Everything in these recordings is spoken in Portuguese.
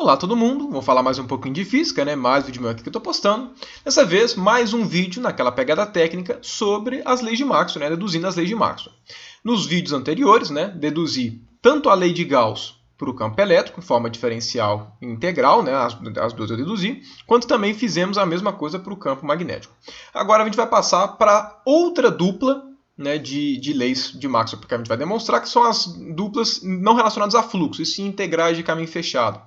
Olá todo mundo, vou falar mais um pouquinho de física, né? Mais vídeo meu aqui que eu estou postando. Dessa vez, mais um vídeo naquela pegada técnica sobre as leis de Maxwell, né? Deduzindo as leis de Maxwell. Nos vídeos anteriores, né? Deduzi tanto a lei de Gauss para o campo elétrico, em forma diferencial e integral, né? As duas eu deduzi, quanto também fizemos a mesma coisa para o campo magnético. Agora a gente vai passar para outra dupla, né, de leis de Maxwell, porque a gente vai demonstrar que são as duplas não relacionadas a fluxo, e sim integrais de caminho fechado.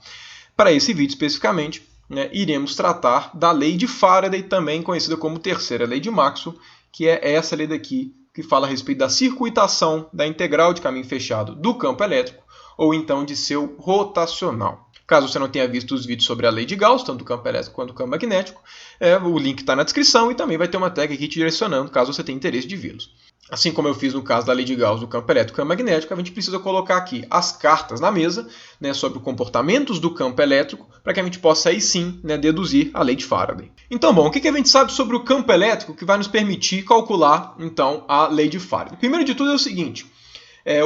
Para esse vídeo especificamente, né, iremos tratar da lei de Faraday, também conhecida como terceira lei de Maxwell, que é essa lei daqui, que fala a respeito da circuitação da integral de caminho fechado do campo elétrico, ou então de seu rotacional. Caso você não tenha visto os vídeos sobre a lei de Gauss, tanto do campo elétrico quanto do campo magnético, o link está na descrição e também vai ter uma tag aqui te direcionando, caso você tenha interesse de vê-los. Assim como eu fiz no caso da lei de Gauss do campo elétrico e campo magnético, a gente precisa colocar aqui as cartas na mesa, né, sobre os comportamentos do campo elétrico, para que a gente possa aí sim, né, deduzir a lei de Faraday. Então, bom, o que a gente sabe sobre o campo elétrico que vai nos permitir calcular, então, a lei de Faraday? Primeiro de tudo é o seguinte,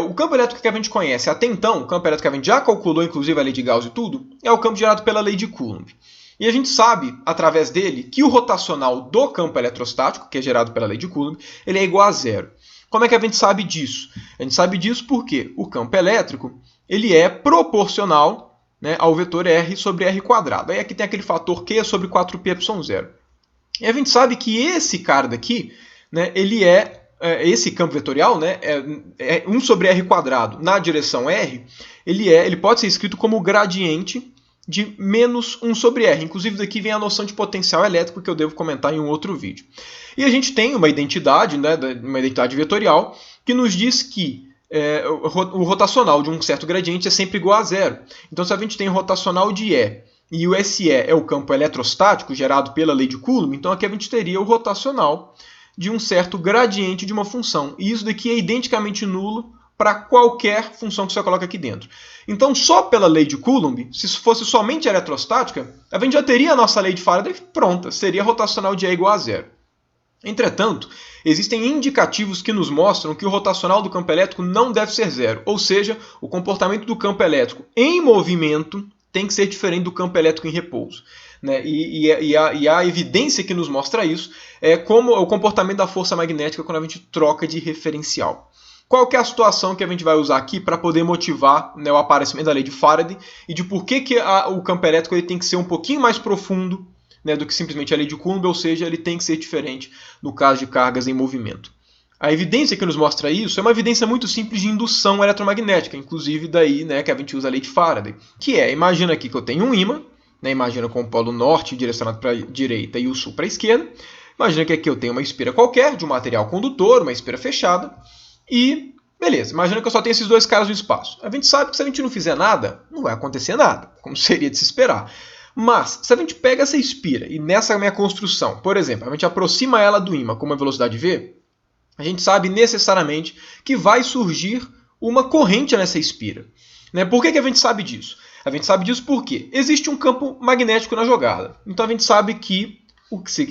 o campo elétrico que a gente conhece até então, o campo elétrico que a gente já calculou, inclusive a lei de Gauss e tudo, é o campo gerado pela lei de Coulomb. E a gente sabe, através dele, que o rotacional do campo eletrostático, que é gerado pela lei de Coulomb, ele é igual a zero. Como é que a gente sabe disso? A gente sabe disso porque o campo elétrico ele é proporcional, né, ao vetor R sobre R quadrado. Aí aqui tem aquele fator Q sobre 4πε0. E a gente sabe que esse cara daqui, né, ele esse campo vetorial, né, é 1 sobre R quadrado na direção R, ele pode ser escrito como gradiente de menos 1 sobre R. Inclusive, daqui vem a noção de potencial elétrico que eu devo comentar em um outro vídeo. E a gente tem uma identidade, né, uma identidade vetorial, que nos diz que o rotacional de um certo gradiente é sempre igual a zero. Então, se a gente tem o rotacional de E o SE é o campo eletrostático gerado pela lei de Coulomb, então aqui a gente teria o rotacional de um certo gradiente de uma função. E isso daqui é identicamente nulo para qualquer função que você coloca aqui dentro. Então, só pela lei de Coulomb, se fosse somente eletrostática, a gente já teria a nossa lei de Faraday pronta, seria rotacional de E igual a zero. Entretanto, existem indicativos que nos mostram que o rotacional do campo elétrico não deve ser zero, ou seja, o comportamento do campo elétrico em movimento tem que ser diferente do campo elétrico em repouso. Né? E a evidência que nos mostra isso é como o comportamento da força magnética quando a gente troca de referencial. Qual que é a situação que a gente vai usar aqui para poder motivar, né, o aparecimento da lei de Faraday e de por que o campo elétrico ele tem que ser um pouquinho mais profundo, né, do que simplesmente a lei de Coulomb, ou seja, ele tem que ser diferente no caso de cargas em movimento. A evidência que nos mostra isso é uma evidência muito simples de indução eletromagnética, inclusive daí, né, que a gente usa a lei de Faraday, que imagina aqui que eu tenho um ímã, né, imagina com o polo norte direcionado para a direita e o sul para a esquerda, imagina que aqui eu tenho uma espira qualquer, de um material condutor, uma espira fechada, e beleza, imagina que eu só tenho esses dois caras no espaço. A gente sabe que se a gente não fizer nada, não vai acontecer nada, como seria de se esperar. Mas, se a gente pega essa espira e nessa minha construção, por exemplo, a gente aproxima ela do ímã com uma velocidade v, a gente sabe necessariamente que vai surgir uma corrente nessa espira. Né? Por que a gente sabe disso? A gente sabe disso porque existe um campo magnético na jogada. Então a gente sabe que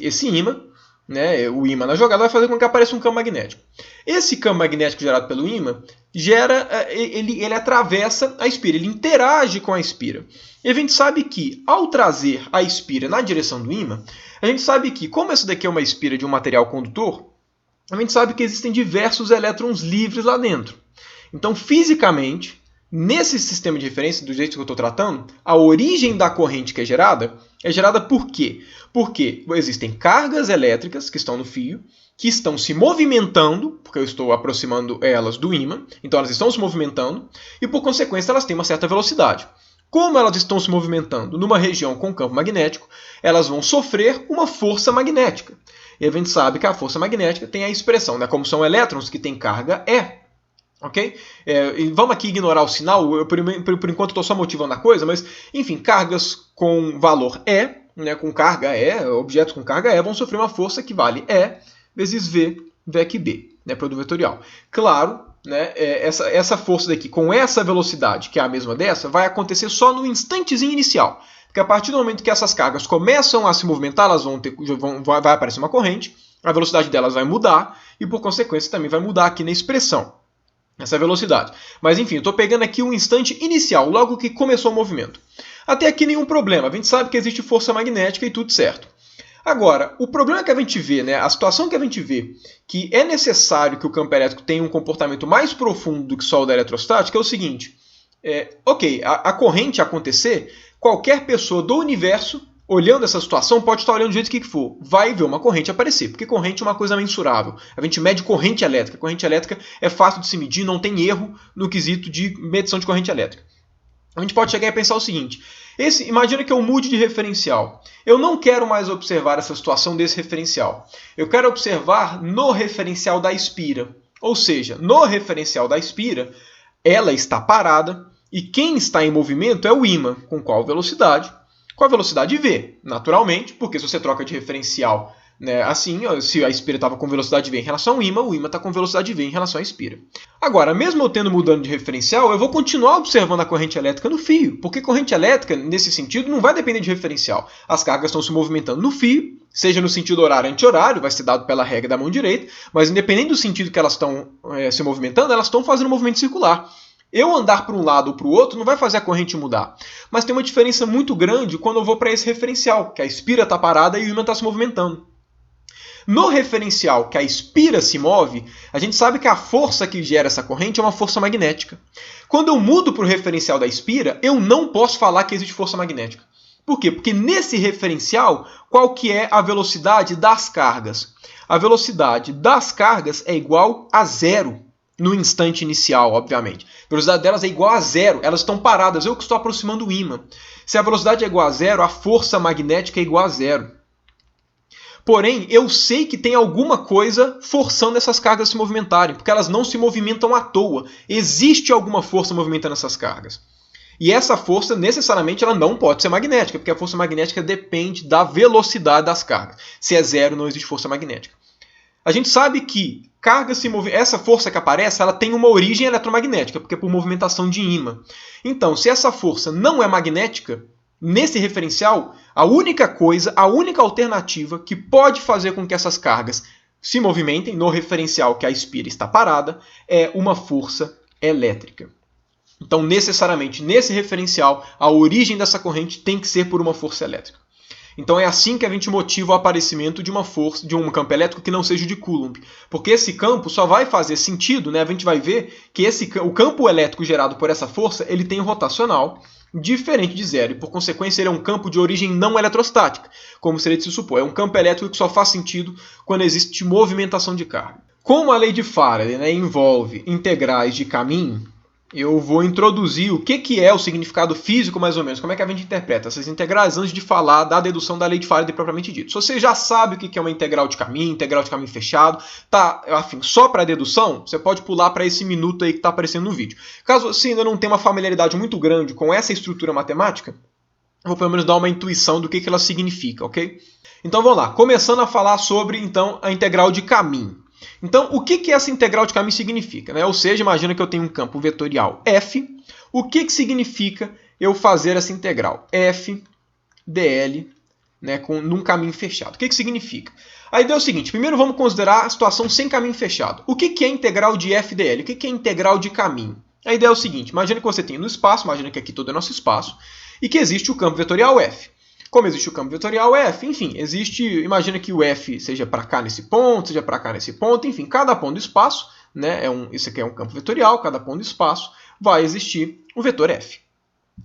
esse ímã, né, o ímã na jogada vai fazer com que apareça um campo magnético. Esse campo magnético gerado pelo ímã ele atravessa a espira, ele interage com a espira. E a gente sabe que ao trazer a espira na direção do ímã, a gente sabe que, como essa daqui é uma espira de um material condutor, a gente sabe que existem diversos elétrons livres lá dentro. Então, fisicamente, nesse sistema de referência, do jeito que eu estou tratando, a origem da corrente que é gerada por quê? Porque existem cargas elétricas que estão no fio, que estão se movimentando, porque eu estou aproximando elas do ímã, então elas estão se movimentando, e por consequência elas têm uma certa velocidade. Como elas estão se movimentando numa região com campo magnético, elas vão sofrer uma força magnética. E a gente sabe que a força magnética tem a expressão, né? Como são elétrons que têm carga E. Ok? E vamos aqui ignorar o sinal, eu, por enquanto estou só motivando a coisa, mas enfim, cargas com valor E, né, com carga E, objetos com carga E, vão sofrer uma força que vale E vezes V, VEC B, né, produto vetorial. Claro, né, essa força daqui, com essa velocidade, que é a mesma dessa, vai acontecer só no instantezinho inicial. Porque a partir do momento que essas cargas começam a se movimentar, elas vai aparecer uma corrente, a velocidade delas vai mudar, e por consequência também vai mudar aqui na expressão. Essa velocidade. Mas enfim, eu estou pegando aqui um instante inicial, logo que começou o movimento. Até aqui nenhum problema, a gente sabe que existe força magnética e tudo certo. Agora, o problema que a gente vê, né, a situação que a gente vê, que é necessário que o campo elétrico tenha um comportamento mais profundo do que só o da eletrostática, é o seguinte, a corrente acontecer, qualquer pessoa do universo, olhando essa situação, pode estar olhando do jeito que for, vai ver uma corrente aparecer, porque corrente é uma coisa mensurável. A gente mede corrente elétrica. Corrente elétrica é fácil de se medir, não tem erro no quesito de medição de corrente elétrica. A gente pode chegar e pensar o seguinte, imagina que eu mude de referencial. Eu não quero mais observar essa situação desse referencial. Eu quero observar no referencial da espira. Ou seja, no referencial da espira, ela está parada e quem está em movimento é o ímã. Com qual velocidade? Com a velocidade v, naturalmente, porque se você troca de referencial, né, assim, se a espira estava com velocidade v em relação ao ímã, o ímã está com velocidade v em relação à espira. Agora, mesmo eu tendo mudando de referencial, eu vou continuar observando a corrente elétrica no fio, porque corrente elétrica, nesse sentido, não vai depender de referencial. As cargas estão se movimentando no fio, seja no sentido horário anti-horário, vai ser dado pela regra da mão direita, mas independente do sentido que elas estão se movimentando, elas estão fazendo um movimento circular. Eu andar para um lado ou para o outro não vai fazer a corrente mudar. Mas tem uma diferença muito grande quando eu vou para esse referencial, que a espira está parada e o ímã está se movimentando. No referencial que a espira se move, a gente sabe que a força que gera essa corrente é uma força magnética. Quando eu mudo para o referencial da espira, eu não posso falar que existe força magnética. Por quê? Porque nesse referencial, qual que é a velocidade das cargas? A velocidade das cargas é igual a zero. No instante inicial, obviamente. A velocidade delas é igual a zero. Elas estão paradas. Eu que estou aproximando o ímã. Se a velocidade é igual a zero, a força magnética é igual a zero. Porém, eu sei que tem alguma coisa forçando essas cargas a se movimentarem, porque elas não se movimentam à toa. Existe alguma força movimentando essas cargas. E essa força, necessariamente, ela não pode ser magnética, porque a força magnética depende da velocidade das cargas. Se é zero, não existe força magnética. A gente sabe que essa força que aparece, ela tem uma origem eletromagnética, porque é por movimentação de ímã. Então, se essa força não é magnética, nesse referencial, a única alternativa que pode fazer com que essas cargas se movimentem no referencial que a espira está parada, é uma força elétrica. Então, necessariamente, nesse referencial, a origem dessa corrente tem que ser por uma força elétrica. Então é assim que a gente motiva o aparecimento de uma força, de um campo elétrico que não seja de Coulomb. Porque esse campo só vai fazer sentido, né? A gente vai ver que o campo elétrico gerado por essa força, ele tem um rotacional diferente de zero. E por consequência ele é um campo de origem não eletrostática, como seria de se supor. É um campo elétrico que só faz sentido quando existe movimentação de carga. Como a lei de Faraday, né, envolve integrais de caminho, eu vou introduzir o que é o significado físico, mais ou menos, como é que a gente interpreta essas integrais antes de falar da dedução da lei de Faraday propriamente dito. Se você já sabe o que é uma integral de caminho fechado, tá, afim, só para a dedução, você pode pular para esse minuto aí que está aparecendo no vídeo. Caso você ainda não tenha uma familiaridade muito grande com essa estrutura matemática, eu vou pelo menos dar uma intuição do que ela significa, ok? Então vamos lá, começando a falar sobre então, a integral de caminho. Então, o que essa integral de caminho significa? Né? Ou seja, imagina que eu tenho um campo vetorial f. O que significa eu fazer essa integral? F dl, né, num caminho fechado. O que significa? A ideia é o seguinte, primeiro vamos considerar a situação sem caminho fechado. O que é integral de f dl? O que é integral de caminho? A ideia é o seguinte, imagina que você tem no espaço, imagina que aqui todo é nosso espaço, e que existe o campo vetorial f. Como existe o campo vetorial f, enfim, imagina que o f seja para cá nesse ponto, seja para cá nesse ponto, enfim, cada ponto do espaço, né, isso aqui é um campo vetorial, cada ponto do espaço vai existir o vetor f,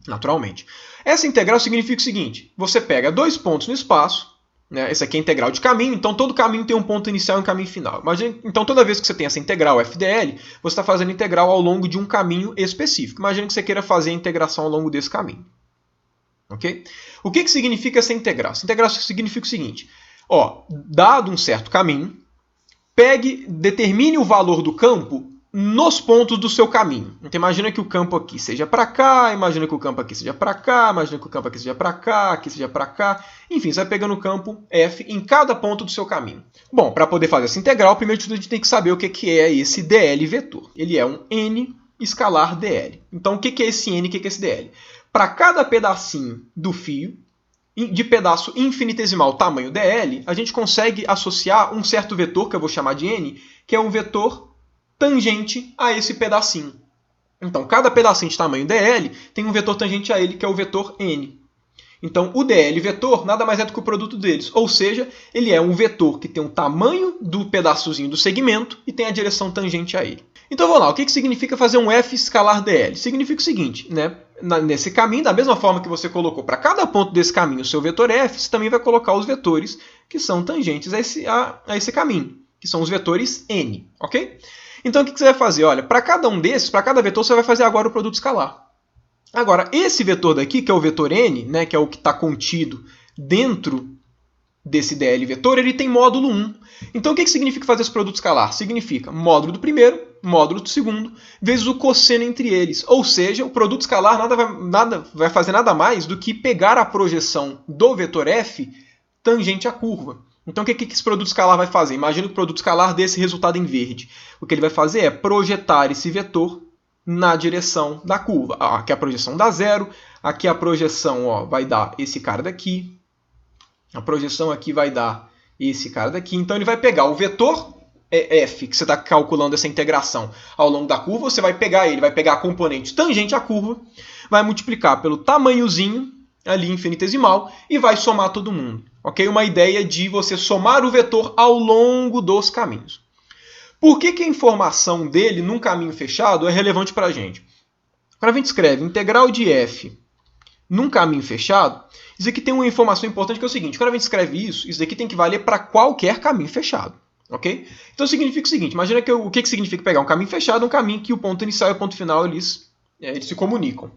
naturalmente. Essa integral significa o seguinte, você pega dois pontos no espaço, né, esse aqui é a integral de caminho, então todo caminho tem um ponto inicial e um caminho final. Imagina, então toda vez que você tem essa integral f dl, você está fazendo integral ao longo de um caminho específico. Imagina que você queira fazer a integração ao longo desse caminho. Okay? O que significa essa integral? Essa integral significa o seguinte, dado um certo caminho, determine o valor do campo nos pontos do seu caminho. Então imagina que o campo aqui seja para cá, imagina que o campo aqui seja para cá, imagina que o campo aqui seja para cá, aqui seja para cá. Enfim, você vai pegando o campo f em cada ponto do seu caminho. Bom, para poder fazer essa integral, primeiro de tudo a gente tem que saber o que é esse dl vetor. Ele é um n escalar dl. Então o que é esse n, o que é esse dl? Para cada pedacinho do fio, de pedaço infinitesimal tamanho dl, a gente consegue associar um certo vetor, que eu vou chamar de n, que é um vetor tangente a esse pedacinho. Então, cada pedacinho de tamanho dl tem um vetor tangente a ele, que é o vetor n. Então, o dl vetor nada mais é do que o produto deles. Ou seja, ele é um vetor que tem o tamanho do pedaçozinho do segmento e tem a direção tangente a ele. Então, vamos lá. O que significa fazer um f escalar dl? Significa o seguinte, né? Nesse caminho, da mesma forma que você colocou para cada ponto desse caminho o seu vetor f, você também vai colocar os vetores que são tangentes a esse caminho, que são os vetores n, ok? Então, o que você vai fazer? Olha, para cada um desses, para cada vetor, você vai fazer agora o produto escalar. Agora, esse vetor daqui, que é o vetor n, né, que é o que está contido dentro desse dl vetor, ele tem módulo 1. Então, o que significa fazer esse produto escalar? Significa módulo do primeiro, módulo do segundo, vezes o cosseno entre eles. Ou seja, o produto escalar vai fazer nada mais do que pegar a projeção do vetor f tangente à curva. Então, o que esse produto escalar vai fazer? Imagina que o produto escalar dê esse resultado em verde. O que ele vai fazer é projetar esse vetor na direção da curva. Aqui a projeção dá 0, aqui a projeção vai dar esse cara daqui, a projeção aqui vai dar esse cara daqui. Então ele vai pegar o vetor f, que você está calculando essa integração ao longo da curva, você vai pegar ele, vai pegar a componente tangente à curva, vai multiplicar pelo tamanhozinho ali infinitesimal e vai somar todo mundo. Ok? Uma ideia de você somar o vetor ao longo dos caminhos. Por que a informação dele num caminho fechado é relevante para a gente? Quando a gente escreve integral de f num caminho fechado, isso aqui tem uma informação importante que é o seguinte: quando a gente escreve isso daqui tem que valer para qualquer caminho fechado. Ok? Então significa o seguinte: imagina o que significa pegar um caminho fechado, um caminho que o ponto inicial e o ponto final eles se comunicam.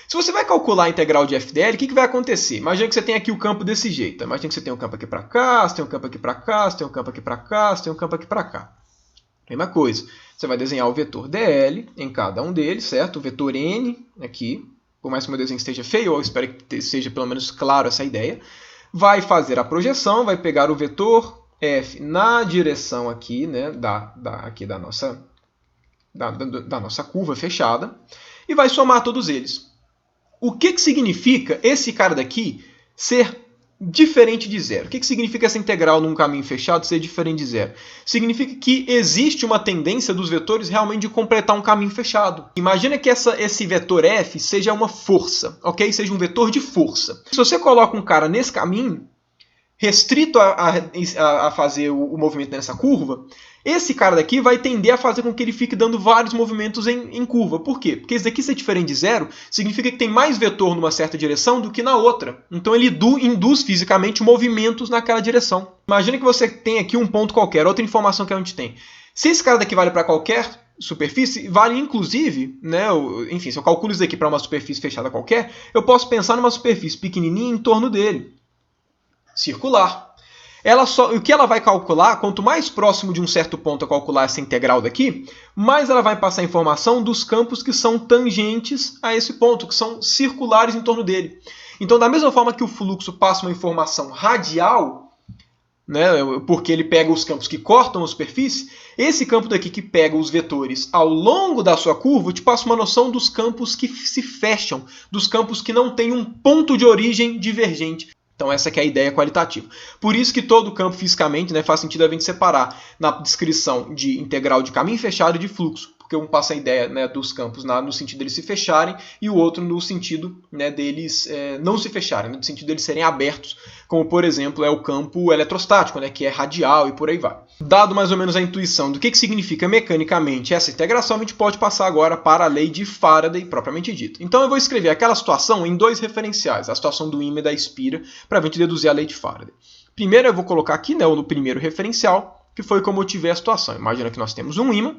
Se você vai calcular a integral de f dl, o que vai acontecer? Imagina que você tem aqui o campo desse jeito. Imagina que você tem um campo aqui para cá, você tem um campo aqui para cá, você tem um campo aqui para cá, você tem um campo aqui para cá. Mesma coisa. Você vai desenhar o vetor dl em cada um deles, certo? O vetor n aqui, por mais que o meu desenho esteja feio, eu espero que seja pelo menos claro essa ideia. Vai fazer a projeção, vai pegar o vetor f na direção aqui, né, da nossa curva fechada e vai somar todos eles. O que significa esse cara daqui ser diferente de zero? O que significa essa integral num caminho fechado ser diferente de zero? Significa que existe uma tendência dos vetores realmente de completar um caminho fechado. Imagina que esse vetor f seja uma força, ok? Seja um vetor de força. Se você coloca um cara nesse caminho, restrito a fazer o movimento nessa curva, esse cara daqui vai tender a fazer com que ele fique dando vários movimentos em curva. Por quê? Porque esse daqui ser diferente de zero significa que tem mais vetor numa certa direção do que na outra. Então ele induz fisicamente movimentos naquela direção. Imagina que você tem aqui um ponto qualquer, outra informação que a gente tem. Se esse cara daqui vale para qualquer superfície, vale inclusive, né, enfim, se eu calculo isso daqui para uma superfície fechada qualquer, eu posso pensar numa superfície pequenininha em torno dele, circular. O que ela vai calcular, quanto mais próximo de um certo ponto a calcular essa integral daqui, mais ela vai passar a informação dos campos que são tangentes a esse ponto, que são circulares em torno dele. Então, da mesma forma que o fluxo passa uma informação radial, né, porque ele pega os campos que cortam a superfície, esse campo daqui que pega os vetores ao longo da sua curva te passa uma noção dos campos que se fecham, dos campos que não têm um ponto de origem divergente. Então essa que é a ideia qualitativa. Por isso que todo campo fisicamente, né, faz sentido a gente separar na descrição de integral de caminho fechado e de fluxo. Porque um passa a ideia, né, dos campos no sentido deles se fecharem e o outro no sentido, né, deles não se fecharem, no sentido deles serem abertos, como por exemplo é o campo eletrostático, né, que é radial e por aí vai. Dado mais ou menos a intuição do que significa mecanicamente essa integração, a gente pode passar agora para a lei de Faraday propriamente dita. Então eu vou escrever aquela situação em dois referenciais, a situação do ímã e da espira, para a gente deduzir a lei de Faraday. Primeiro eu vou colocar aqui, né, no primeiro referencial, que foi como eu tive a situação. Imagina que nós temos um ímã,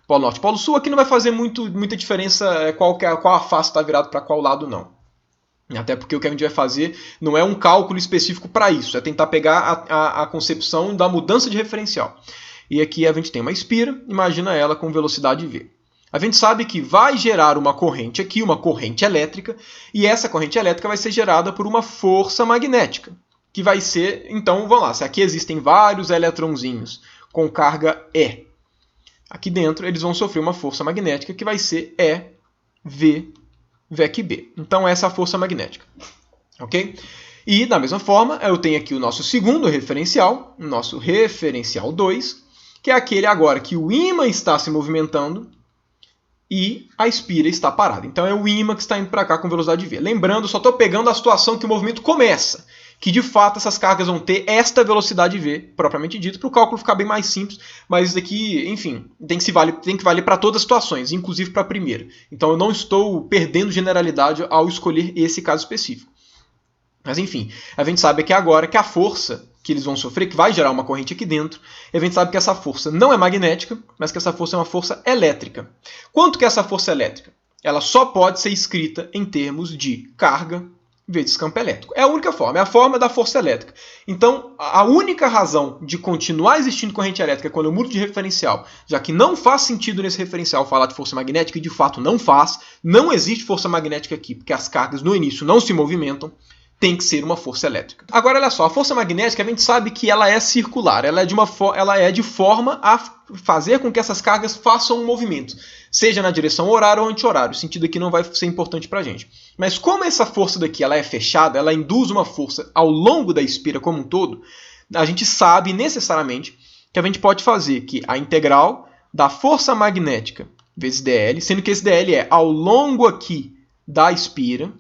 Polo Norte, Polo Sul, aqui não vai fazer muita diferença qual a face está virado para qual lado, não. Até porque o que a gente vai fazer não é um cálculo específico para isso, é tentar pegar a concepção da mudança de referencial. E aqui a gente tem uma espira, imagina ela com velocidade v. A gente sabe que vai gerar uma corrente aqui, uma corrente elétrica, e essa corrente elétrica vai ser gerada por uma força magnética, que vai ser, então, vamos lá, se aqui existem vários eletrõezinhos com carga E, aqui dentro eles vão sofrer uma força magnética que vai ser EV VEC B. Então essa é a força magnética. Ok? E da mesma forma eu tenho aqui o nosso segundo referencial, o nosso referencial 2, que é aquele agora que o ímã está se movimentando e a espira está parada. Então é o ímã que está indo para cá com velocidade v. Lembrando, só estou pegando a situação que o movimento começa, que de fato essas cargas vão ter esta velocidade v, propriamente dito, para o cálculo ficar bem mais simples, mas isso daqui, enfim, tem que valer para todas as situações, inclusive para a primeira. Então eu não estou perdendo generalidade ao escolher esse caso específico. Mas enfim, a gente sabe aqui agora que a força que eles vão sofrer, que vai gerar uma corrente aqui dentro, e a gente sabe que essa força não é magnética, mas que essa força é uma força elétrica. Quanto que é essa força elétrica? Ela só pode ser escrita em termos de carga vezes campo elétrico. É a única forma, é a forma da força elétrica. Então, a única razão de continuar existindo corrente elétrica quando eu mudo de referencial, já que não faz sentido nesse referencial falar de força magnética, e de fato não faz, não existe força magnética aqui, porque as cargas no início não se movimentam, tem que ser uma força elétrica. Agora, olha só, a força magnética, a gente sabe que ela é circular, ela é de forma a fazer com que essas cargas façam um movimento, seja na direção horária ou anti-horário. O sentido aqui não vai ser importante para a gente. Mas como essa força daqui ela é fechada, ela induz uma força ao longo da espira como um todo, a gente sabe necessariamente que a gente pode fazer que a integral da força magnética vezes dl, sendo que esse dl é ao longo aqui da espira.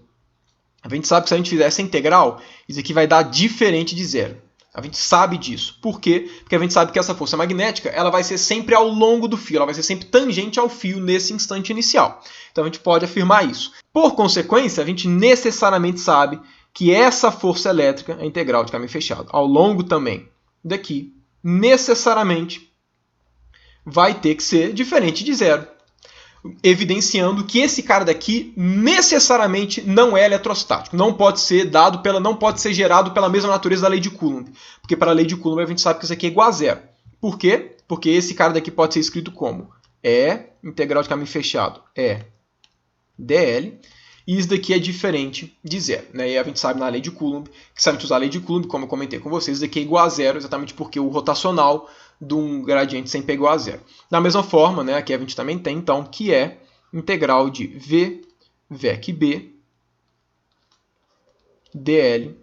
A gente sabe que se a gente fizer essa integral, isso aqui vai dar diferente de zero. A gente sabe disso. Por quê? Porque a gente sabe que essa força magnética ela vai ser sempre ao longo do fio, ela vai ser sempre tangente ao fio nesse instante inicial. Então a gente pode afirmar isso. Por consequência, a gente necessariamente sabe que essa força elétrica, a integral de caminho fechado, ao longo também daqui, necessariamente vai ter que ser diferente de zero. Evidenciando que esse cara daqui necessariamente não é eletrostático, não pode ser gerado pela mesma natureza da lei de Coulomb, porque para a lei de Coulomb a gente sabe que isso aqui é igual a zero. Por quê? Porque esse cara daqui pode ser escrito como integral de caminho fechado dl, e isso daqui é diferente de zero, né? E a gente sabe na lei de Coulomb, que se a gente usar a lei de Coulomb, como eu comentei com vocês, isso daqui é igual a zero, exatamente porque o rotacional de um gradiente sempre é igual a zero. Da mesma forma, né, aqui a gente também tem, então, que é integral de v vec b dl.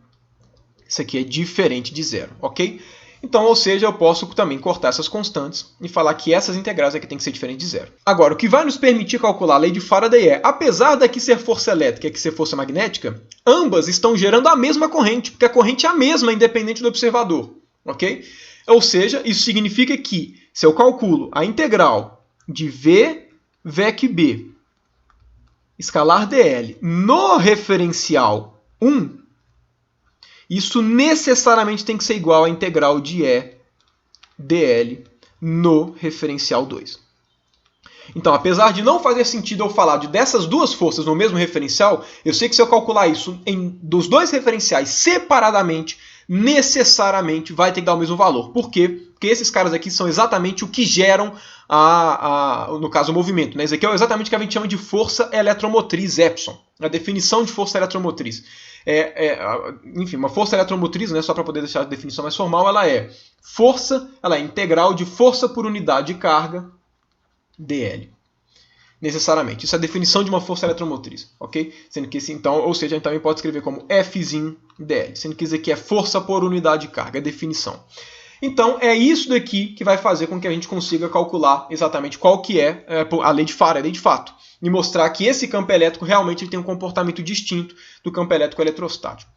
Isso aqui é diferente de zero, ok? Então, ou seja, eu posso também cortar essas constantes e falar que essas integrais aqui tem que ser diferentes de zero. Agora, o que vai nos permitir calcular a lei de Faraday é, apesar daqui ser força elétrica e aqui ser força magnética, ambas estão gerando a mesma corrente, porque a corrente é a mesma, independente do observador, ok? Ou seja, isso significa que, se eu calculo a integral de v vec b escalar dl no referencial 1, isso necessariamente tem que ser igual à integral de E dl no referencial 2. Então, apesar de não fazer sentido eu falar dessas duas forças no mesmo referencial, eu sei que se eu calcular isso dos dois referenciais separadamente, necessariamente vai ter que dar o mesmo valor. Por quê? Porque esses caras aqui são exatamente o que geram, no caso, o movimento, né? Isso aqui é exatamente o que a gente chama de força eletromotriz, Epson. A definição de força eletromotriz. Enfim, uma força eletromotriz, né, só para poder deixar a definição mais formal, ela é integral de força por unidade de carga dl. Necessariamente. Isso é a definição de uma força eletromotriz, ok? Sendo que então, ou seja, a gente também pode escrever como Fzinho dl, sendo que isso aqui é força por unidade de carga, é definição. Então, é isso daqui que vai fazer com que a gente consiga calcular exatamente qual que é a lei de Faraday, a lei de fato, e mostrar que esse campo elétrico realmente tem um comportamento distinto do campo elétrico eletrostático.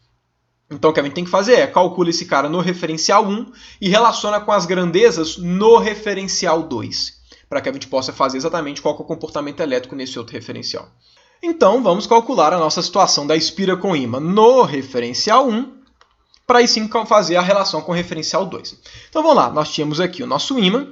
Então, o que a gente tem que fazer é calcular esse cara no referencial 1 e relaciona com as grandezas no referencial 2, para que a gente possa fazer exatamente qual que é o comportamento elétrico nesse outro referencial. Então, vamos calcular a nossa situação da espira com ímã no referencial 1, para aí sim fazer a relação com o referencial 2. Então vamos lá, nós tínhamos aqui o nosso ímã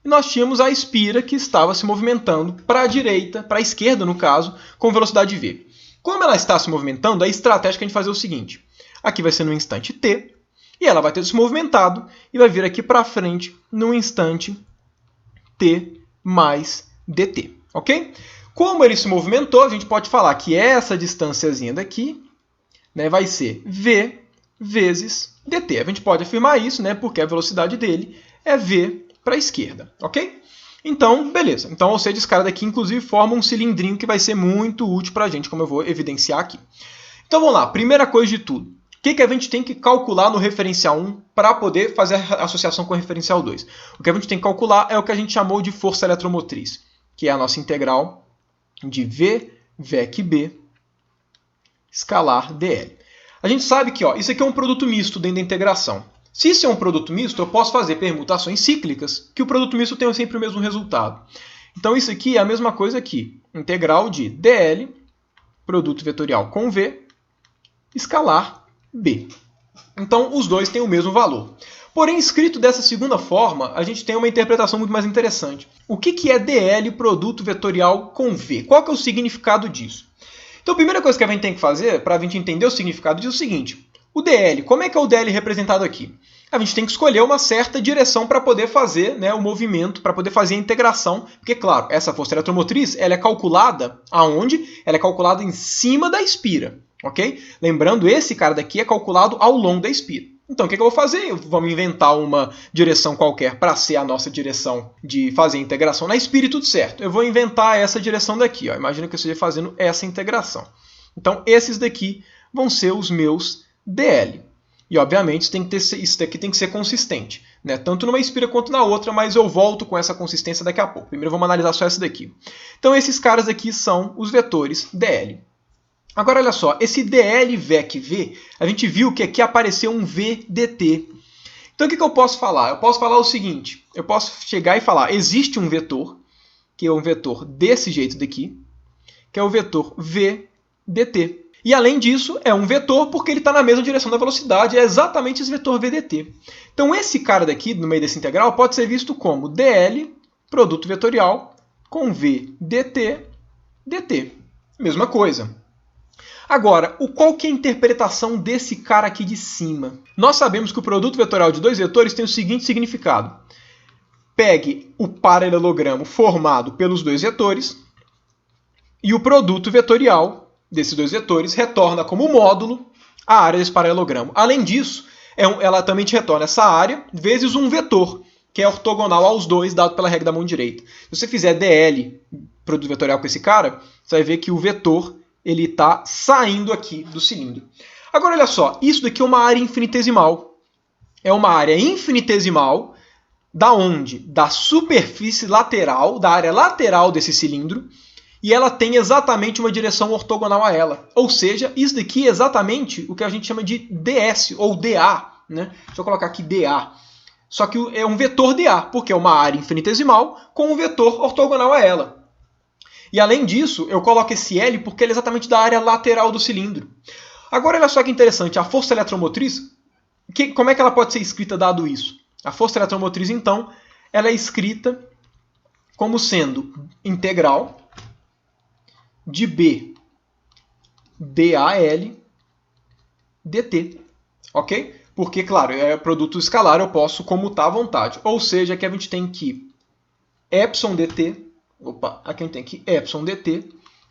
e nós tínhamos a espira que estava se movimentando para a direita, para a esquerda no caso, com velocidade v. Como ela está se movimentando, a estratégia que a gente fazer é o seguinte, aqui vai ser no instante t, e ela vai ter se movimentado e vai vir aqui para frente no instante t mais dt, ok? Como ele se movimentou, a gente pode falar que essa distânciazinha daqui, né, vai ser v vezes dt. A gente pode afirmar isso, né, porque a velocidade dele é v para a esquerda, ok? Então, beleza. Então, ou seja, esse cara daqui, inclusive, forma um cilindrinho que vai ser muito útil para a gente, como eu vou evidenciar aqui. Então, vamos lá. Primeira coisa de tudo. O que a gente tem que calcular no referencial 1 para poder fazer a associação com o referencial 2? O que a gente tem que calcular é o que a gente chamou de força eletromotriz, que é a nossa integral de V vec B escalar dl. A gente sabe que isso aqui é um produto misto dentro da integração. Se isso é um produto misto, eu posso fazer permutações cíclicas, que o produto misto tem sempre o mesmo resultado. Então isso aqui é a mesma coisa aqui. Integral de dl, produto vetorial com V, escalar B. Então os dois têm o mesmo valor. Porém, escrito dessa segunda forma, a gente tem uma interpretação muito mais interessante. O que é dl produto vetorial com V? Qual que é o significado disso? Então a primeira coisa que a gente tem que fazer para a gente entender o significado disso é o seguinte. O dl, como é que é o dl representado aqui? A gente tem que escolher uma certa direção para poder fazer o movimento, para poder fazer a integração. Porque, claro, essa força eletromotriz ela é calculada aonde? Ela é calculada em cima da espira. Ok? Lembrando, esse cara daqui é calculado ao longo da espira. Então, o que eu vou fazer? Vamos inventar uma direção qualquer para ser a nossa direção de fazer a integração na espira e tudo certo. Eu vou inventar essa direção daqui. Imagina que eu esteja fazendo essa integração. Então, esses daqui vão ser os meus dl. E, obviamente, isso daqui tem que ser consistente, né? Tanto numa espira quanto na outra, mas eu volto com essa consistência daqui a pouco. Primeiro vamos analisar só essa daqui. Então, esses caras aqui são os vetores dl. Agora, olha só, esse dl vec V, a gente viu que aqui apareceu um v dt. Então, o que eu posso falar? Eu posso falar o seguinte, eu posso chegar e falar, existe um vetor, que é um vetor desse jeito daqui, que é o vetor v dt. E, além disso, é um vetor porque ele está na mesma direção da velocidade, é exatamente esse vetor vdt. Então, esse cara daqui, no meio desse integral, pode ser visto como dl, produto vetorial, com v dt, dt. Mesma coisa. Agora, qual que é a interpretação desse cara aqui de cima? Nós sabemos que o produto vetorial de dois vetores tem o seguinte significado. Pegue o paralelogramo formado pelos dois vetores e o produto vetorial desses dois vetores retorna como módulo a área desse paralelogramo. Além disso, ela também te retorna essa área vezes um vetor, que é ortogonal aos dois, dado pela regra da mão direita. Se você fizer dl, produto vetorial com esse cara, você vai ver que o vetor ele está saindo aqui do cilindro. Agora, olha só, isso daqui é uma área infinitesimal. É uma área infinitesimal da onde? Da superfície lateral, da área lateral desse cilindro, e ela tem exatamente uma direção ortogonal a ela. Ou seja, isso daqui é exatamente o que a gente chama de ds, ou dA. Né? Deixa eu colocar aqui dA. Só que é um vetor dA, porque é uma área infinitesimal com um vetor ortogonal a ela. E além disso, eu coloco esse L porque ele é exatamente da área lateral do cilindro. Agora, olha só que interessante, a força eletromotriz, como é que ela pode ser escrita dado isso? A força eletromotriz, então, ela é escrita como sendo integral de B dAl dt, ok? Porque, claro, é produto escalar, eu posso comutar à vontade. Ou seja, aqui a gente tem que epsilon dt, aqui a gente tem que epsilon dt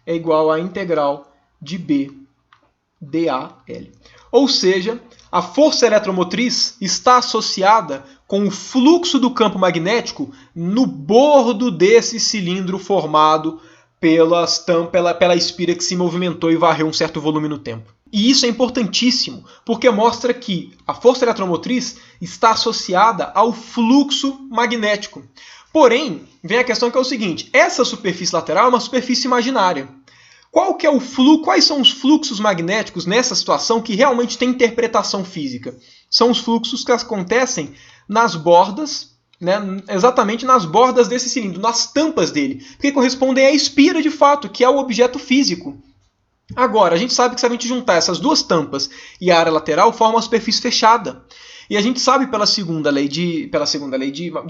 é igual a integral de B dAl. Ou seja, a força eletromotriz está associada com o fluxo do campo magnético no bordo desse cilindro formado pela espira que se movimentou e varreu um certo volume no tempo. E isso é importantíssimo, porque mostra que a força eletromotriz está associada ao fluxo magnético. Porém, vem a questão que é o seguinte, essa superfície lateral é uma superfície imaginária. Quais são os fluxos magnéticos nessa situação que realmente tem interpretação física? São os fluxos que acontecem nas bordas, exatamente nas bordas desse cilindro, nas tampas dele, porque correspondem à espira de fato, que é o objeto físico. Agora, a gente sabe que se a gente juntar essas duas tampas e a área lateral, forma uma superfície fechada. E a gente sabe pela segunda lei de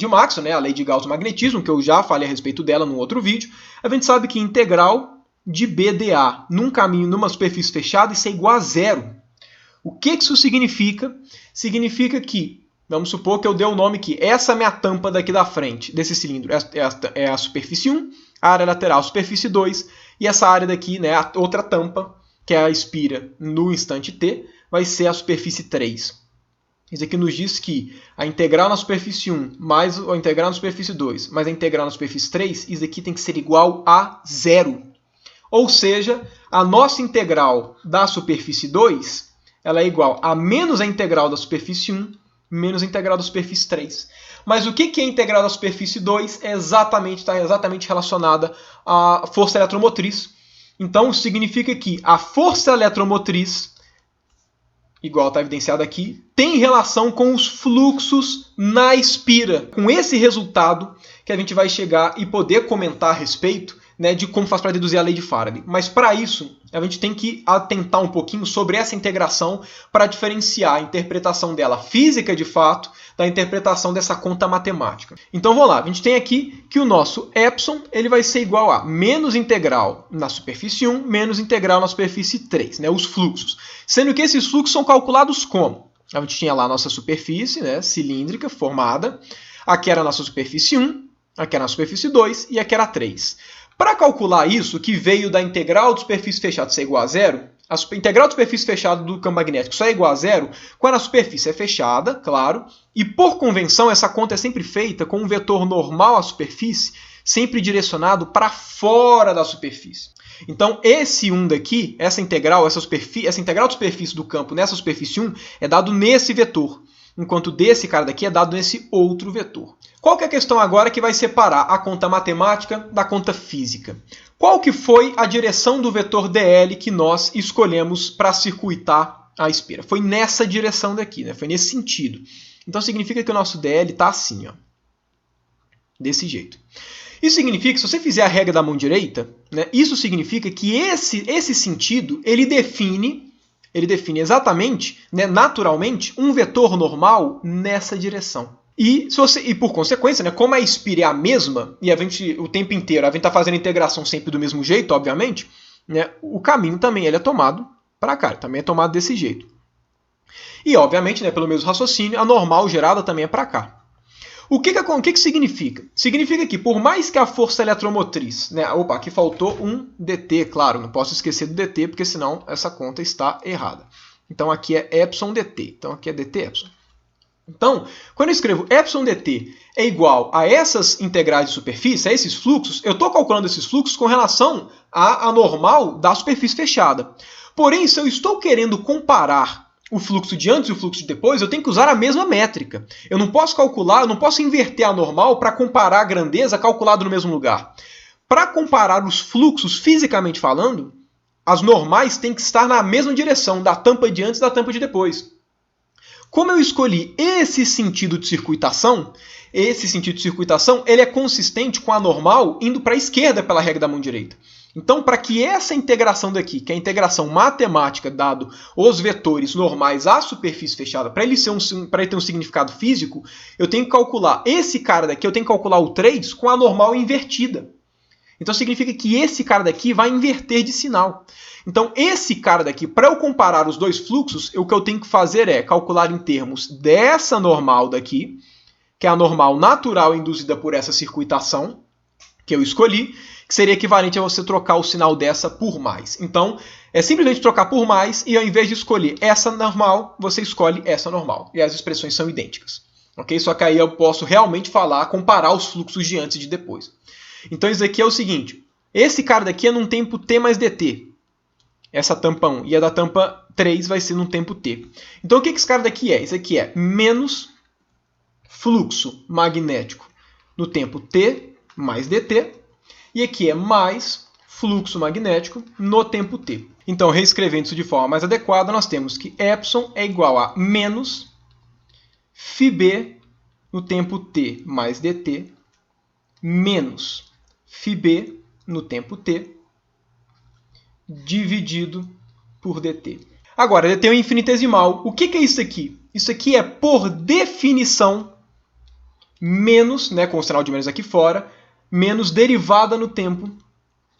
Maxwell, a lei de Gauss-magnetismo, que eu já falei a respeito dela num outro vídeo, a gente sabe que integral de BdA num caminho, numa superfície fechada, isso é igual a zero. O que isso significa? Significa que, vamos supor que eu dei o nome aqui, essa é a minha tampa daqui da frente, desse cilindro, é a superfície 1, a área lateral, a superfície 2, e essa área daqui, a outra tampa, que é a espira no instante t, vai ser a superfície 3. Isso aqui nos diz que a integral na superfície 1 mais a integral na superfície 2 mais a integral na superfície 3, isso aqui tem que ser igual a zero. Ou seja, a nossa integral da superfície 2 ela é igual a menos a integral da superfície 1 menos a integral da superfície 3. Mas o que é a integral da superfície 2? Está exatamente relacionada à força eletromotriz. Então, significa que a força eletromotriz, igual está evidenciado aqui, tem relação com os fluxos na espira. Com esse resultado que a gente vai chegar e poder comentar a respeito, né, de como faz para deduzir a lei de Faraday. Mas para isso, a gente tem que atentar um pouquinho sobre essa integração para diferenciar a interpretação dela física de fato da interpretação dessa conta matemática. Então vamos lá, a gente tem aqui que o nosso epsilon ele vai ser igual a menos integral na superfície 1 menos integral na superfície 3, né, os fluxos. Sendo que esses fluxos são calculados como? A gente tinha lá a nossa superfície, né, cilíndrica formada, aqui era a nossa superfície 1, aqui era a superfície 2 e aqui era a 3. Para calcular isso, que veio da integral de superfície fechada ser igual a zero, a integral de superfície fechada do campo magnético só é igual a zero quando a superfície é fechada, claro, e por convenção essa conta é sempre feita com um vetor normal à superfície, sempre direcionado para fora da superfície. Então esse 1 daqui, essa integral de superfície do campo nessa superfície 1 é dado nesse vetor, enquanto desse cara daqui é dado nesse outro vetor. Qual que é a questão agora que vai separar a conta matemática da conta física? Qual que foi a direção do vetor dl que nós escolhemos para circuitar a espira? Foi nessa direção daqui, né? Foi nesse sentido. Então significa que o nosso dl está assim, ó, desse jeito. Isso significa que se você fizer a regra da mão direita, né, isso significa que esse sentido ele define exatamente, né, naturalmente, um vetor normal nessa direção. E por consequência, né, como a espira é a mesma, e o tempo inteiro a gente está fazendo a integração sempre do mesmo jeito, obviamente, né, o caminho também ele é tomado para cá, também é tomado desse jeito. E, obviamente, né, pelo mesmo raciocínio, a normal gerada também é para cá. O que significa? Significa que, por mais que a força eletromotriz... Né, opa, aqui faltou um dt, claro, não posso esquecer do dt, porque senão essa conta está errada. Então, aqui é epsilon dt. Então, aqui é dt epsilon. Então, quando eu escrevo epsilon dt é igual a essas integrais de superfície, a esses fluxos, eu estou calculando esses fluxos com relação à normal da superfície fechada. Porém, se eu estou querendo comparar o fluxo de antes e o fluxo de depois, eu tenho que usar a mesma métrica. Eu não posso calcular, eu não posso inverter a normal para comparar a grandeza calculada no mesmo lugar. Para comparar os fluxos, fisicamente falando, as normais têm que estar na mesma direção, da tampa de antes e da tampa de depois. Como eu escolhi esse sentido de circuitação ele é consistente com a normal indo para a esquerda pela regra da mão direita. Então, para que essa integração daqui, que é a integração matemática, dado os vetores normais à superfície fechada, para ele ter um significado físico, eu tenho que calcular esse cara daqui, eu tenho que calcular o 3 com a normal invertida. Então, significa que esse cara daqui vai inverter de sinal. Então, esse cara daqui, para eu comparar os dois fluxos, o que eu tenho que fazer é calcular em termos dessa normal daqui, que é a normal natural induzida por essa circuitação que eu escolhi, que seria equivalente a você trocar o sinal dessa por mais. Então, é simplesmente trocar por mais e ao invés de escolher essa normal, você escolhe essa normal. E as expressões são idênticas. Okay? Só que aí eu posso realmente comparar os fluxos de antes e de depois. Então, isso aqui é o seguinte. Esse cara daqui é num tempo t mais dt. Essa tampa 1. E a da tampa 3 vai ser num tempo t. Então, o que esse cara daqui é? Isso aqui é menos fluxo magnético no tempo t mais dt. E aqui é mais fluxo magnético no tempo t. Então, reescrevendo isso de forma mais adequada, nós temos que epsilon é igual a menos φb no tempo t mais dt menos φb no tempo t dividido por dt. Agora, dt é um infinitesimal. O que é isso aqui? Isso aqui é, por definição, menos, né, com o sinal de menos aqui fora, menos derivada no tempo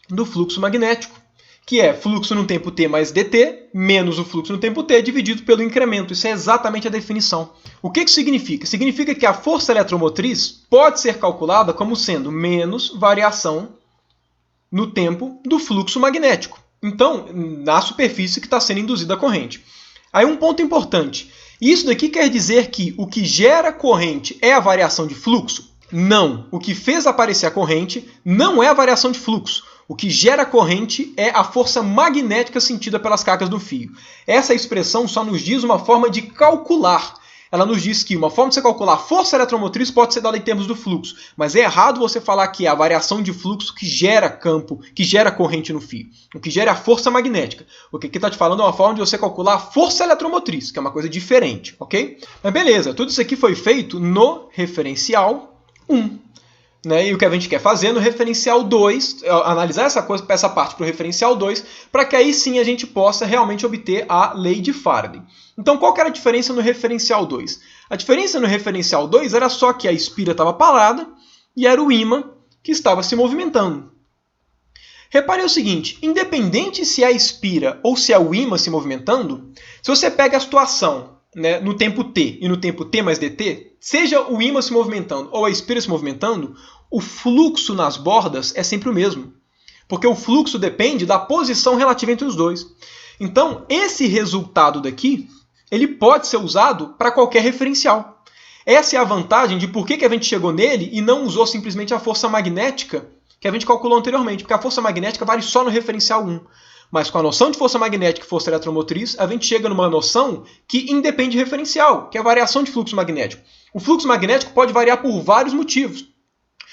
do fluxo magnético, que é fluxo no tempo t mais dt, menos o fluxo no tempo t, dividido pelo incremento. Isso é exatamente a definição. O que isso significa? Significa que a força eletromotriz pode ser calculada como sendo menos variação no tempo do fluxo magnético. Então, na superfície que está sendo induzida a corrente. Aí um ponto importante. Isso daqui quer dizer que o que gera corrente é a variação de fluxo? Não. O que fez aparecer a corrente não é a variação de fluxo. O que gera corrente é a força magnética sentida pelas cargas do fio. Essa expressão só nos diz uma forma de calcular ela nos diz que uma forma de você calcular a força eletromotriz pode ser dada em termos do fluxo, mas é errado você falar que é a variação de fluxo que gera campo, que gera corrente no fio, o que gera a força magnética. O que aqui está te falando é uma forma de você calcular a força eletromotriz, que é uma coisa diferente, ok? Mas beleza, tudo isso aqui foi feito no referencial 1. Né? E o que a gente quer fazer no referencial 2, analisar essa parte para o referencial 2, para que aí sim a gente possa realmente obter a lei de Faraday. Então, qual que era a diferença no referencial 2? A diferença no referencial 2 era só que a espira estava parada e era o ímã que estava se movimentando. Repare o seguinte, independente se é a espira ou se é o ímã se movimentando, se você pega a situação, né, no tempo t e no tempo t mais dt, seja o ímã se movimentando ou a espira se movimentando, o fluxo nas bordas é sempre o mesmo. Porque o fluxo depende da posição relativa entre os dois. Então, esse resultado daqui, ele pode ser usado para qualquer referencial. Essa é a vantagem de por que a gente chegou nele e não usou simplesmente a força magnética que a gente calculou anteriormente. Porque a força magnética vale só no referencial 1. Mas com a noção de força magnética e força eletromotriz, a gente chega numa noção que independe de referencial, que é a variação de fluxo magnético. O fluxo magnético pode variar por vários motivos.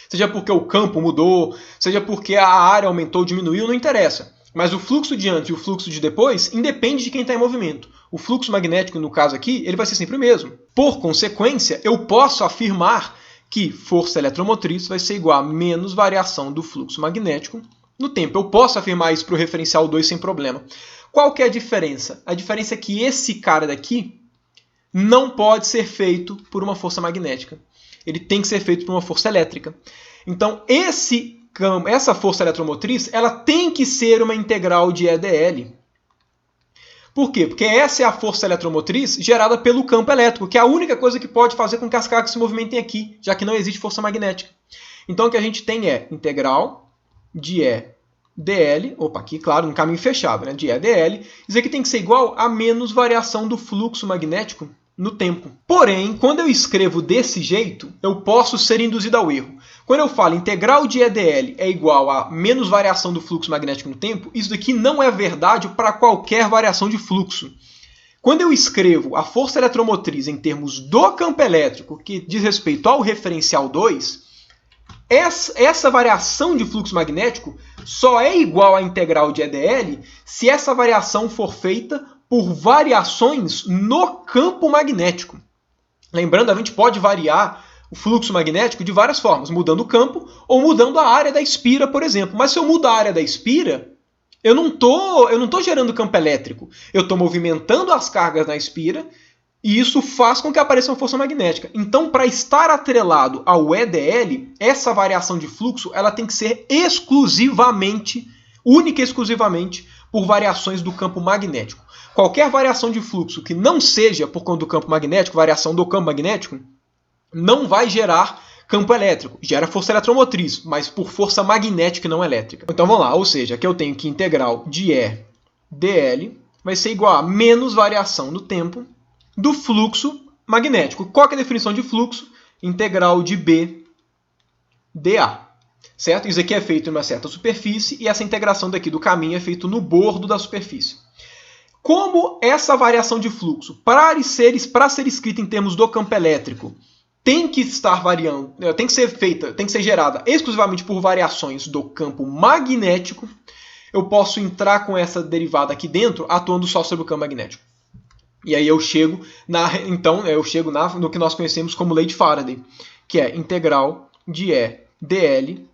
Seja porque o campo mudou, seja porque a área aumentou ou diminuiu, não interessa. Mas o fluxo de antes e o fluxo de depois independe de quem está em movimento. O fluxo magnético, no caso aqui, ele vai ser sempre o mesmo. Por consequência, eu posso afirmar que força eletromotriz vai ser igual a menos variação do fluxo magnético no tempo. Eu posso afirmar isso para o referencial 2 sem problema. Qual que é a diferença? A diferença é que esse cara daqui não pode ser feito por uma força magnética. Ele tem que ser feito por uma força elétrica. Então, essa força eletromotriz ela tem que ser uma integral de EDL. Por quê? Porque essa é a força eletromotriz gerada pelo campo elétrico, que é a única coisa que pode fazer com que as cargas se movimentem aqui, já que não existe força magnética. Então, o que a gente tem é integral de EDL, aqui, claro, no caminho fechado, né, de EDL. Isso aqui tem que ser igual a menos variação do fluxo magnético no tempo. Porém, quando eu escrevo desse jeito, eu posso ser induzido ao erro. Quando eu falo integral de EDL é igual a menos variação do fluxo magnético no tempo, isso daqui não é verdade para qualquer variação de fluxo. Quando eu escrevo a força eletromotriz em termos do campo elétrico, que diz respeito ao referencial 2, essa variação de fluxo magnético só é igual à integral de EDL se essa variação for feita por variações no campo magnético. Lembrando, a gente pode variar o fluxo magnético de várias formas, mudando o campo ou mudando a área da espira, por exemplo. Mas se eu mudo a área da espira, eu não tô gerando campo elétrico. Eu estou movimentando as cargas na espira e isso faz com que apareça uma força magnética. Então, para estar atrelado ao EDL, essa variação de fluxo ela tem que ser única e exclusivamente, por variações do campo magnético. Qualquer variação de fluxo que não seja por conta do campo magnético, variação do campo magnético, não vai gerar campo elétrico. Gera força eletromotriz, mas por força magnética e não elétrica. Então vamos lá, ou seja, aqui eu tenho que integral de EDL vai ser igual a menos variação no tempo do fluxo magnético. Qual que é a definição de fluxo? Integral de B dA. Certo? Isso aqui é feito em uma certa superfície e essa integração daqui do caminho é feito no bordo da superfície. Como essa variação de fluxo, para ser escrita em termos do campo elétrico, tem que estar variando, tem que ser gerada exclusivamente por variações do campo magnético, eu posso entrar com essa derivada aqui dentro, atuando só sobre o campo magnético. E aí eu chego no que nós conhecemos como lei de Faraday, que é integral de EDL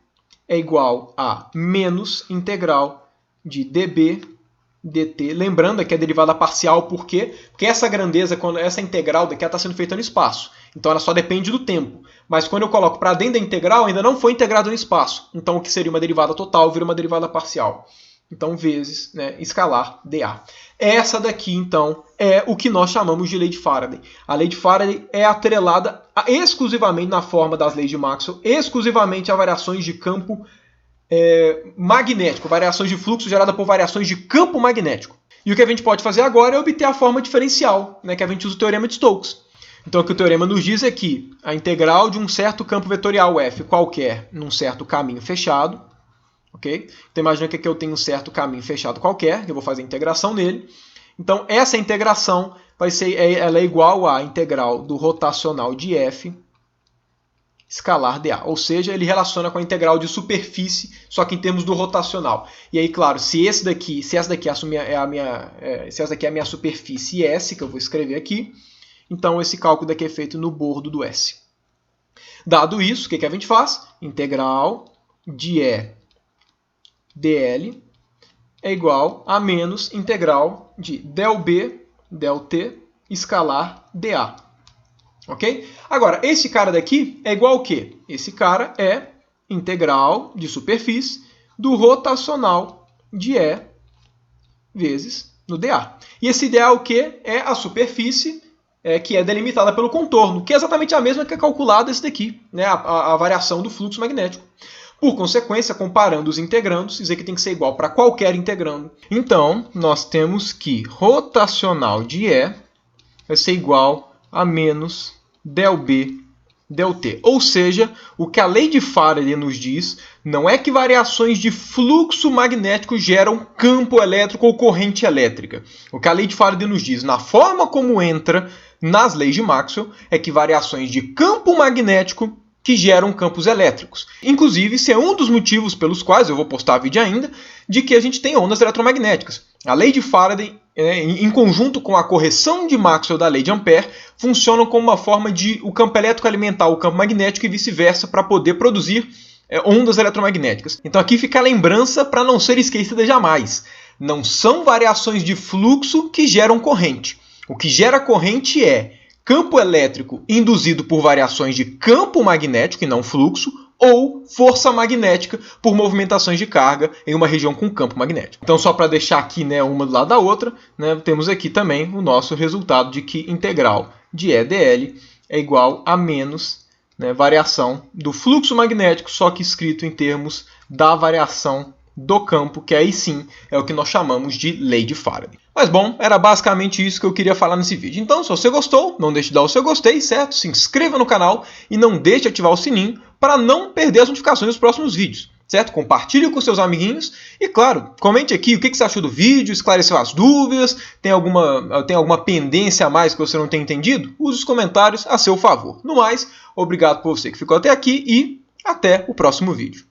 é igual a menos integral de dB dt. Lembrando que é derivada parcial, por quê? Porque essa grandeza, essa integral daqui está sendo feita no espaço. Então ela só depende do tempo. Mas quando eu coloco para dentro da integral, ainda não foi integrado no espaço. Então o que seria uma derivada total vira uma derivada parcial. Então vezes, né, escalar dA. Essa daqui, então, é o que nós chamamos de lei de Faraday. A lei de Faraday é atrelada exclusivamente na forma das leis de Maxwell, exclusivamente a variações de campo magnético, variações de fluxo geradas por variações de campo magnético. E o que a gente pode fazer agora é obter a forma diferencial, né, que a gente usa o teorema de Stokes. Então o que o teorema nos diz é que a integral de um certo campo vetorial f qualquer num certo caminho fechado, ok? Então imagina que aqui eu tenho um certo caminho fechado qualquer, que eu vou fazer a integração nele. Então essa integração ela é igual à integral do rotacional de f escalar dA. Ou seja, ele relaciona com a integral de superfície, só que em termos do rotacional. E aí, claro, se essa daqui é a minha superfície S, que eu vou escrever aqui, então esse cálculo daqui é feito no bordo do S. Dado isso, o que a gente faz? Integral de E dl é igual a menos integral de del B, del T, escalar dA. Ok? Agora, esse cara daqui é igual ao quê? Esse cara é integral de superfície do rotacional de E vezes no dA. E esse dA é o quê? É a superfície que é delimitada pelo contorno, que é exatamente a mesma que é calculada esse daqui, né? A variação do fluxo magnético. Por consequência, comparando os integrandos, dizer que tem que ser igual para qualquer integrando. Então, nós temos que rotacional de E vai ser igual a menos del B, del T. Ou seja, o que a lei de Faraday nos diz não é que variações de fluxo magnético geram campo elétrico ou corrente elétrica. O que a lei de Faraday nos diz, na forma como entra nas leis de Maxwell, é que variações de campo magnético que geram campos elétricos. Inclusive, esse é um dos motivos pelos quais, eu vou postar vídeo ainda, de que a gente tem ondas eletromagnéticas. A lei de Faraday, em conjunto com a correção de Maxwell da lei de Ampère, funcionam como uma forma de o campo elétrico alimentar o campo magnético e vice-versa para poder produzir ondas eletromagnéticas. Então aqui fica a lembrança para não ser esquecida jamais. Não são variações de fluxo que geram corrente. O que gera corrente é campo elétrico induzido por variações de campo magnético e não fluxo, ou força magnética por movimentações de carga em uma região com campo magnético. Então, só para deixar aqui uma do lado da outra, temos aqui também o nosso resultado de que integral de EdL é igual a menos variação do fluxo magnético, só que escrito em termos da variação do campo, que aí sim é o que nós chamamos de lei de Faraday. Mas bom, era basicamente isso que eu queria falar nesse vídeo. Então, se você gostou, não deixe de dar o seu gostei, certo? Se inscreva no canal e não deixe de ativar o sininho para não perder as notificações dos próximos vídeos, certo? Compartilhe com seus amiguinhos e, claro, comente aqui o que você achou do vídeo, esclareceu as dúvidas, tem alguma pendência a mais que você não tenha entendido? Use os comentários a seu favor. No mais, obrigado por você que ficou até aqui e até o próximo vídeo.